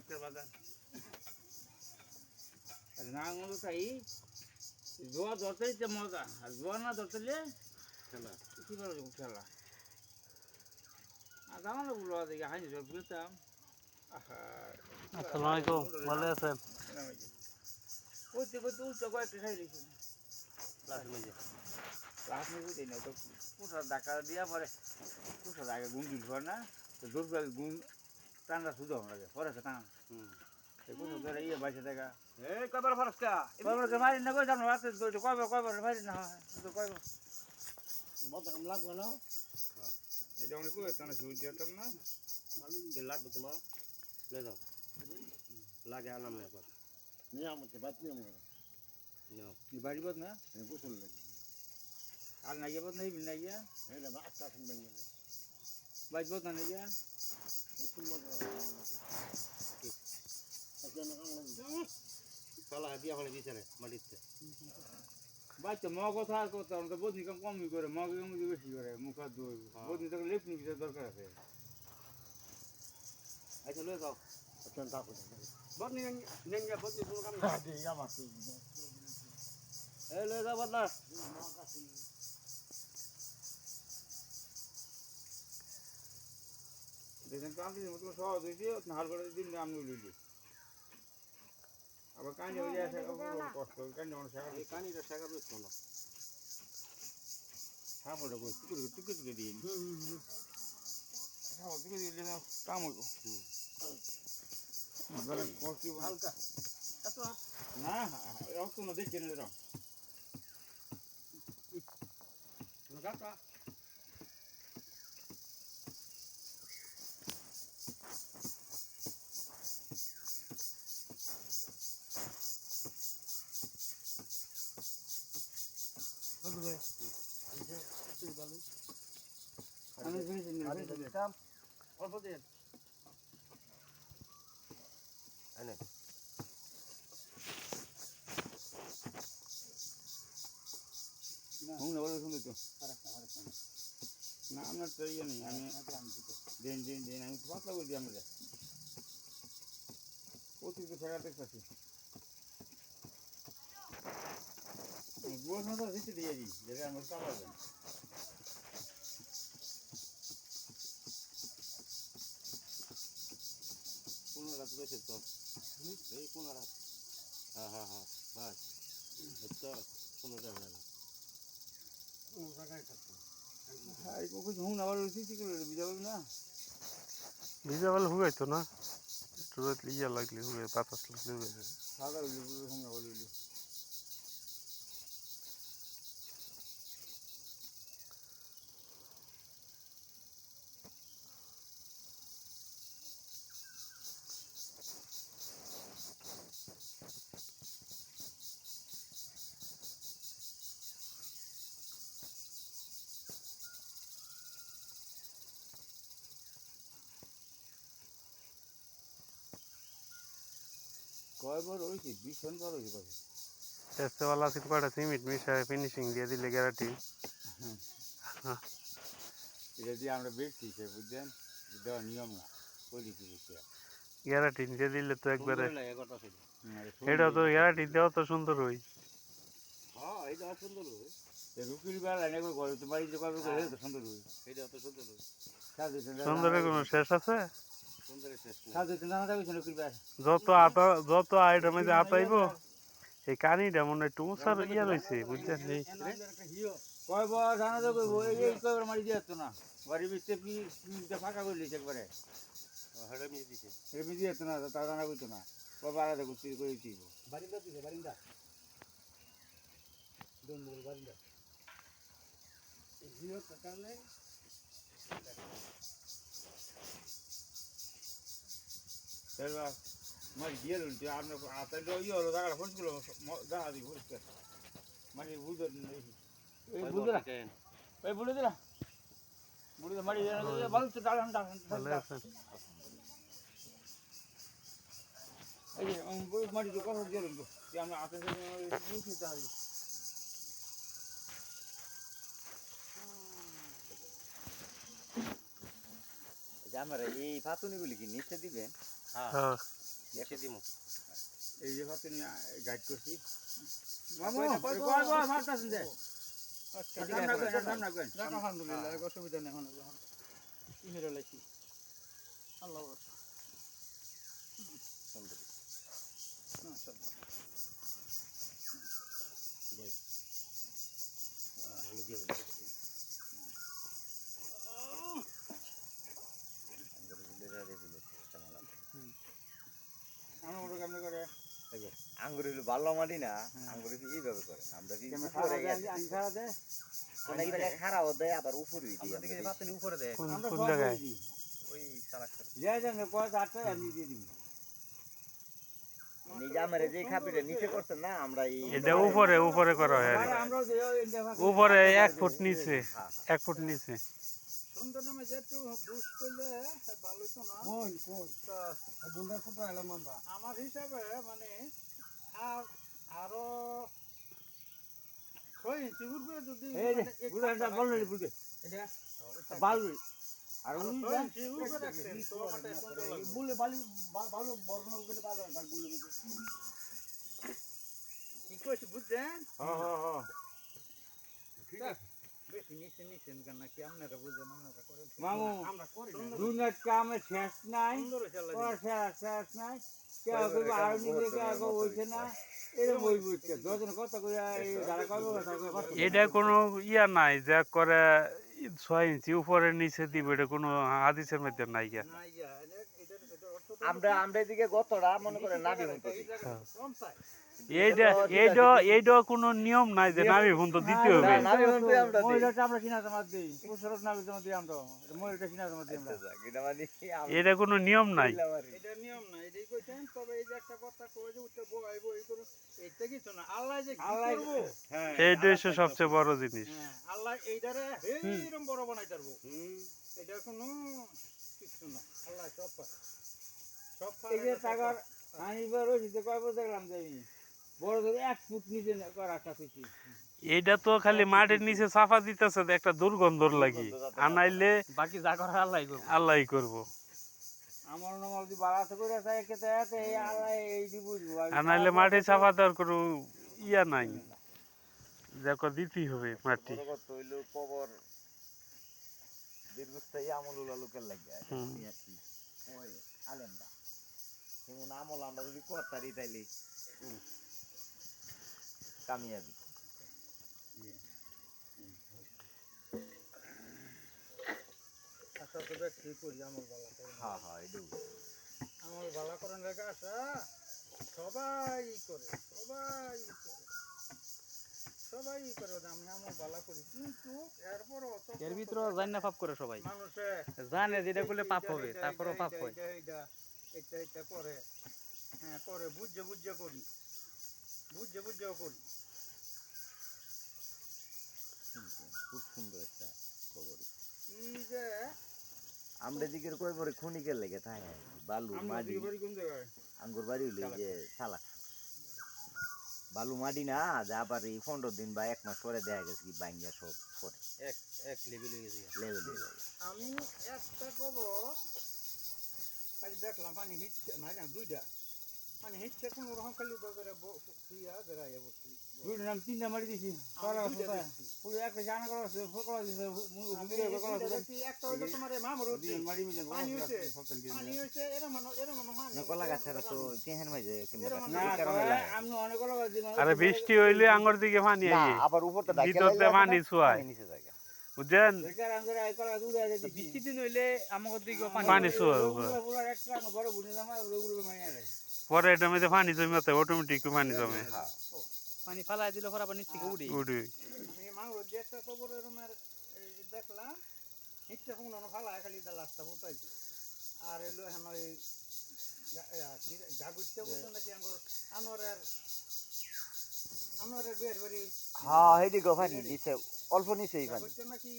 আজকের বাজার নাঙ্গল তাই জোয়া ধরতেই তো মজা আর জোয়া না ধরতে খেলা কি বলো খেলা আর আমার গুলো দেখে হাই সব বুঝতাম আসসালামু আলাইকুম ভালো আছেন করতে করতে উল্টো কয়েকটা খাই দিয়েছি লাস্ট মেজে দিই না তো পুষা ডাকা দিয়া পরে পুষা ডাকে গুণ দিল না তো দূর গুণ টান্ডা শুধু লাগে পরে টান পুষা ধরে ইয়ে বাইশে দেখা এই কয়বার ফরস্কা কয়বার মারি না কই জানো রাতে কয়বার মারি না তো কয়বার বড় কাম লাগবে না এটা অনেক কই তানা শুরু দিতাম না কি লাগবে তোমার ले जाओ लागे आना मैं पर नहीं हम के बात नहीं हम No. Di bari bot na? नहीं कुछ नहीं लगे Al na bot na bin na ya. है ना बात का सुन बंगे Baj bot na ya. तुम मत अच्छा ना काम लगे साला दिया वाले बिचारे मलित से Baj to mo কথা আর কথা আমরা বত নি কম করে মগ কম বেশি করে মুখ হাত ধুই বত নি তো লেপ নি কিছু দরকার আছে अच्छा ले जाओ अच्छा ना को বত নি নেঙ্গা বত নি কোনো কাম हां दे या बात ए ले जाओ बदला দেখেন কাম দিন মত সহজ হইছে না হাল করে দিন আমি লইলি আবার কানি হই যায় কষ্ট কানি অনেক টাকা ये कहानी का शेगा बेच ना খাবড় কই টুকু টুকু দিন খাবড় টুকু দিলে কাম হইব বলে কষ্ট हल्का না রক্ত না দেখে নে র लगाता बदले इसे डालो আমি ফিনিশিং अरे দিই काम और बदले अने হুম না বলে শুনতে তো না আমরা তো ইয়ে নেই আমি দিন দিন দিন আমি পাতলা করে দিই আমরা অতিরিক্ত টাকা দেখতেছি গোস মতো দিতে দিয়ে দিই যেটা আমার কামাবে কোন রাত বসে তো এই কোন রাত হ্যাঁ হ্যাঁ হ্যাঁ বাস আচ্ছা কোন যাবে না ও জায়গায় থাকতো হ্যাঁ এই কিছু হুম না বলে চিঠি করে বিজাবো না ভিজা বলে হুগাইতো না একটু রোদ ইয়া লাগলে হুগাই বাতাস লাগলে হুগাই সাদা হইলে হুম না বলে কয়বার হয়েছে ভীষণ বার হয়েছে কথা টেস্টওয়ালা আছে কয়টা সিমেন্ট মিশায় ফিনিশিং দিয়ে দিলে গ্যারান্টি এটা দিয়ে আমরা বেশি সে বুঝছেন দেওয়া নিয়ম না ওই দিকে গ্যারান্টি দিয়ে দিলে তো একবারে লাগে কথা ছিল এটা তো গ্যারান্টি দেওয়া তো সুন্দর হই হ্যাঁ এটা সুন্দর হবে রুকির বেলা নেই করে তোমার এই যে কবে করে তো সুন্দর হই এটা তো সুন্দর হবে সুন্দরের কোনো শেষ আছে সুন্দরের শেষ নেই সাথে তো জানা যাবে রুকির বেলা যত আইটেম মধ্যে আতাইব এই কানিটা মনে একটু উঁচার ইয়া রয়েছে বুঝছেন এই কয়বার জানা যাবে এই কয়বার মারি দিয়ে না বাড়ি বিচে কি ফাঁকা করে দিয়েছে একবারে হেডে মিয়ে দিছে এমনি দিয়ে না তা জানা করতো না বাবা আলাদা করতে করে দিব বারিন্দা দিছে বারিন্দা दोन मूल बारिंदा हिरो काकाले चलवा मारी गेल उंटे आपने आता जो ये वाला दागा फोन किलो दागा दी फोन कर मारी बुदर नहीं ए बुदर ए बुदर बुदर मारी बाल तो डाल हम ভালো আছে এই মারি তো কথা দিয়ে লুন যে আমরা আতে বুঝতে চাই আমরা এই ফাতুনিগুলি কি নিচে দিবেন হ্যাঁ এসে দিমু এই যে কত গাইড করছি মামু, মারতাছেন যে আলহামদুলিল্লাহ অসুবিধা নেই এখন কি হেরে লাইছি আল্লাহ সুন্দর মাশাআল্লাহ আমার ওটা কেমনে করে আঙ্গুরের ভালো মাটি না আঙ্গুরের এইভাবে করে আমরা উপরে অনেক জায়গায় খারাপ দেয় আবার উপরে দিই পাতনি উপরে দেয় কোন জায়গায় ওই চালাক যে জানে কয় আটটা আমি দিয়ে দিই নিজে আমারে যে খাপিটা নিচে করছেন না আমরা এই এটা উপরে করা হয় আর কি। আমরাও যে উপরে 1 ফুট নিচে 1 ফুট নিচে সুন্দর নামে যে একটু দুষ করলে ভালোই তো না বুন্দার ফুটা এলাম আমরা আমার হিসাবে মানে আরো 6 ইঞ্চি উঠবে যদি এই যে মানে এক বুড়াটা কাঠা বললে রাখতেন। বুঝে এটা বালু আর আরো উনি 6 ইঞ্চি উঠবে রাখতেন, তো আমারটা সুন্দর লাগবে। বুলে বালু বর্ণ করে পাবে আর বুলে কি কইছি বুঝছেন? হ্যাঁ ঠিক আছে বেশি নিচে কেন নাকি আপনারা বুঝেন, আপনারা করেন। মামু আমরা করি না। দুনিয়ার কামে শেষ নাই সুন্দর হয়েছে আল্লাহ ওর দিলে। শেষ নাই কেউ কেউ আর নিচে কেউ হইছে না এরকম ওই বুঝছে দুজন কত কইয়া এই যারা কইবো কথা কই এটা কোনো ইয়া নাই যা করে 6 ইঞ্চি উপরে নিচে দিব এটা কোনো হাদিসের মধ্যে নাই গা না ইয়া, এটা অর্থ আমরা এদিকে গতরা মনে করে নাবি মতো এই জায়গা কম চাই। এইটা কোনো নিয়ম নাই যে নাভি পর্যন্ত দিতে হবে নাবি মতো আমরা দিই মহিলাটা আমরা কিনা জমা দিই পুরুষের নামে জমা দিই আমরা মহিলাটা কিনা জমা দিই আমরা এটা মানে এটা কোনো নিয়ম নাই এটা নিয়ম না, এটাই কইছেন। তবে এই যে একটা কথা কই যে উঠতে বইবো এই করো, এটা কিছু না। আল্লাহ যে কি আল্লাহ- করবো, হ্যাঁ এইটাই হচ্ছে সবচেয়ে বড় জিনিস হ্যাঁ, আল্লাহ এইটারে এইরকম বড় বানাই পারবো। এটা কোনো কিছু না, আল্লাহ সব পারে। সব পারে, এই যে সব টাকার পারে। আনিবার রয়েছে কয় বছর দেখলাম যে আমি বড় ধরে 1 ফুট নিচে করা একটা পেয়েছি এইটা তো খালি মাটির নিচে চাপা দিতেছে একটা দুর্গন্ধর লাগি আনাইলে বাকি যা করার আল্লাহই করবে। আল্লাহই করব আমার নাম যদি বাড়াতে করে থাকে খেতে আছে এই আল্লাহ এই দি বুঝবো আনাইলে মাটি চাপা দেওয়ার কোনো ইয়া নাই দেখো দিতেই হবে মাটি বড় কথা হইলো কবর দীর্ঘস্থায়ী আমলুল লোকের লাগে হুম। ওই আলেমরা যেমন আমল আমরা যদি করতারি তাইলে কামিয়াবি আশা তো ব্যক্তি করি আমল ভালো করে। হ্যাঁ এটাও আমল ভালো করেন রেখে আশা সবাই করে, সবাই করে ওটা আমি আমল ভালো করি, কিন্তু এরপরও এর ভিতরে জান না পাপ করে সবাই মানুষে জানে যেটা করলে পাপ হবে তারপরেও পাপ হয় এটা করে, হ্যাঁ করে বুঝে করি, বুঝেও করি। খুব সুন্দর একটা কবর কি যে আমরা দিকের কবরে খনিকের লেগে থাকে বালু মাটি কোন জায়গায় আঙ্গুর বাড়ি হইলে এই যে সালাক বালু মাটি না যা আবার এই 15 দিন বা 1 মাস পরে দেখা গেছে কি বাইঙ্গা সব পরে এক লেভেল হয়ে গেছে লেভেল হয়ে যায় আমি একটা কব খালি দেখলাম পানি হিচ্ছে না কেন দুইটা পানি হিচ্ছে কোন রকম খালি বাজারে বসিয়া দাঁড়াইয়া বসি দুই নাম তিনটা মারি দিছি করা দুইটা আছে দেখছি। পুরো একটা জানা করা আছে ফকলা দিছে আমি দুইটা দেখছি, একটা হইলো তোমার এই মামুর উদ্দি। মারি মিজান পানি হইছে এরম হয় না কলা গাছেরা তো চেহার মাঝে কেমন না আমি অনেক কলা দিন আরে বৃষ্টি হইলে আঙ্গুর দিকে পানি না আইয়ে আবার উপরটা ডাকে ভিতর দিয়ে পানি ছুয়ায় নিচে জায়গা বুঝছেন বেকার আমরা এই কলা দুধ আছে দিছি বৃষ্টি দিন হইলে আমাদের দিকে পানি ছুয়ায় পুরো একটা বড় বুনে জামা ওগুলো মাইয়া রে পরে এটা মধ্যে পানি জমে অটোমেটিক পানি জমে পানি ফালাই দিলে পরে আবার নিচ থেকে উঠে উঠে আমি মামুর উদ্দি একটা কবর এরমের দেখলাম হিচ্ছে কোন ফালা খালি দা লাস্টটা ফুটাইছে আর এলো এখন ওই ঝাগুচ্ছে বলতো নাকি আনোয়ারের বিয়ের বাড়ি হ্যাঁ এইদিকে পানি নিচে অল্প নিচেই পানি ঝাগুচ্ছে নাকি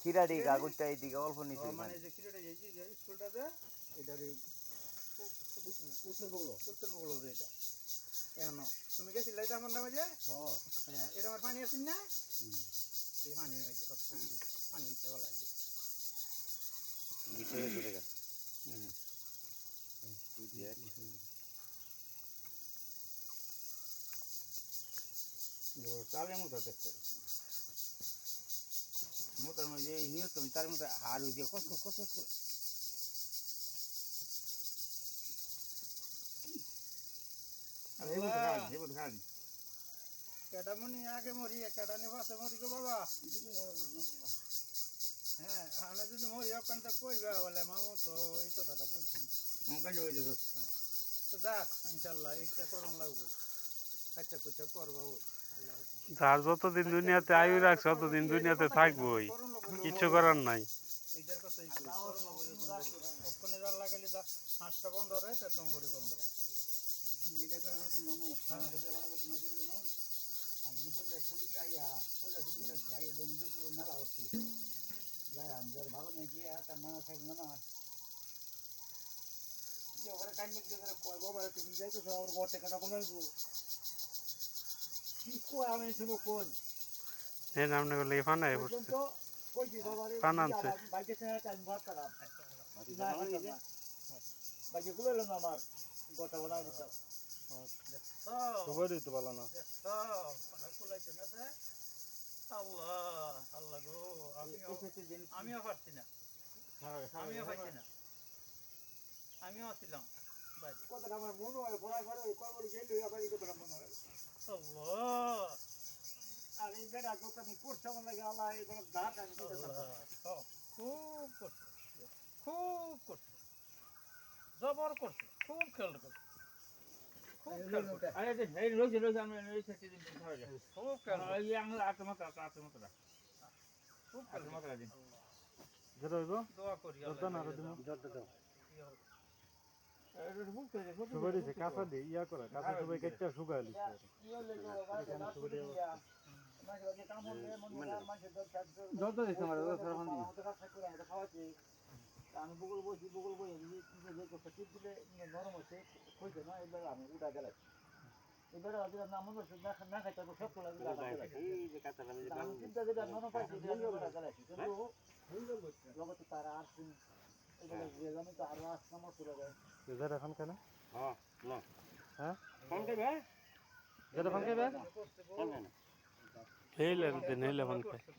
খিরাড়ি গাগুরটা এইদিকে অল্প নিচেই মানে পানি যে খিরেটা যে স্কুলটাতে এটারে উত্তর বগলো যে এটা এখন তুমি গেছিলে এটা আমার নামে যে হ্যাঁ এরকম পানি আসেন না এই পানি হয়ে যে পানি ইচ্ছা বলা যায় দেখ তালের মতো দেখতে মোটার মধ্যে এই নিয়ে তুমি তার মধ্যে হার হয়েছে কষ্ট কষ্ট করে খান কেডামনি আগে মরি কেডানি পাশে মরি গো বাবা হ্যাঁ আমরা যদি মরি ওখান তো কইবা বলে মামু তো এই কথাটা কইছি তো দেখ ইনশাল্লাহ এইটা করন লাগবে কাচ্চা কুচ্চা করবা ওই আল্লাহ যার যতদিন দুনিয়াতে আয়ু রাখছে ততদিন দুনিয়াতে থাকবোই, কিছু করার নাই। এইটার কথাই কই ওখানে জাল লাগালে যা হাঁসটা বন্ধ রে তে তম করে করব আমি বললে পুলিশ আইয়া বললে পুলিশ আইয়া মেলা হচ্ছে যাই আমাদের ভালো নেই গিয়ে তার নানা থাকবে না ওখানে কান্দি দিয়ে কয় বাবা তুমি যাইতো আমার ঘর থেকে বলে কি কয় আমি শুনো কোন এই নামনে বলে ফানায় বসছে, কইছি বাবা রে ফান আনছে। বাইকে থেকে আমি ভাত খারাপ বাইকে গুলো এলো না আমার গোটা বলা দিতাম সবাই দিতে পারলো না আল্লাহ আল্লাহ গো আমিও পারছি না আমিও পারছি না আমিও আসছিলাম কথাটা আমার মনে হয় পড়ায় পড়ে কয় বলে গেলে আবার এই কথাটা মনে হয় আল্লাহ আর এই বেড়া কথা আমি করছি আমার লাগে আল্লাহ এই বড় দাঁত আমি খুব করছে খুব করছে জবর করছে খুব খেয়াল করছে খুব খেয়াল করছে আরে এই রোজ রোজ আমরা এই সাথে দিন ধরে যাই খুব খেয়াল করছে এই আমরা আত্মমাত্রা খুব খেয়াল করছে দিন যেটা হইব দোয়া করি জর্দা না আল্লাহ দিন জর্দা দাও এটা বুক করে সবাই দিছে কাঁচা দিয়ে ইয়া করে কাঁচা সবাই কেটে শুকায় লিছে জর্দা দিছে আমার সরখান দিয়ে আমি বুকুল বসি বুকুল বই যে কথা টিপ দিলে নরম হচ্ছে কইছে না এবার আমি উড়া গেলাম এবারে আজ নাম মনে হচ্ছে না খাইতে তো সব লাগে এই যে কাঁচা আমি যে আমি চিন্তা যেটা নরম পাইছি এটা আমি উড়া গেলাম কিন্তু জগতে তারা আর এবারে আমি তো আরো আস নাম চলে যায় যেটা এখন কেন হ্যাঁ না হ্যাঁ কোন কে যেটা এখন কেবে কোন না হেইলেন ফোন করছে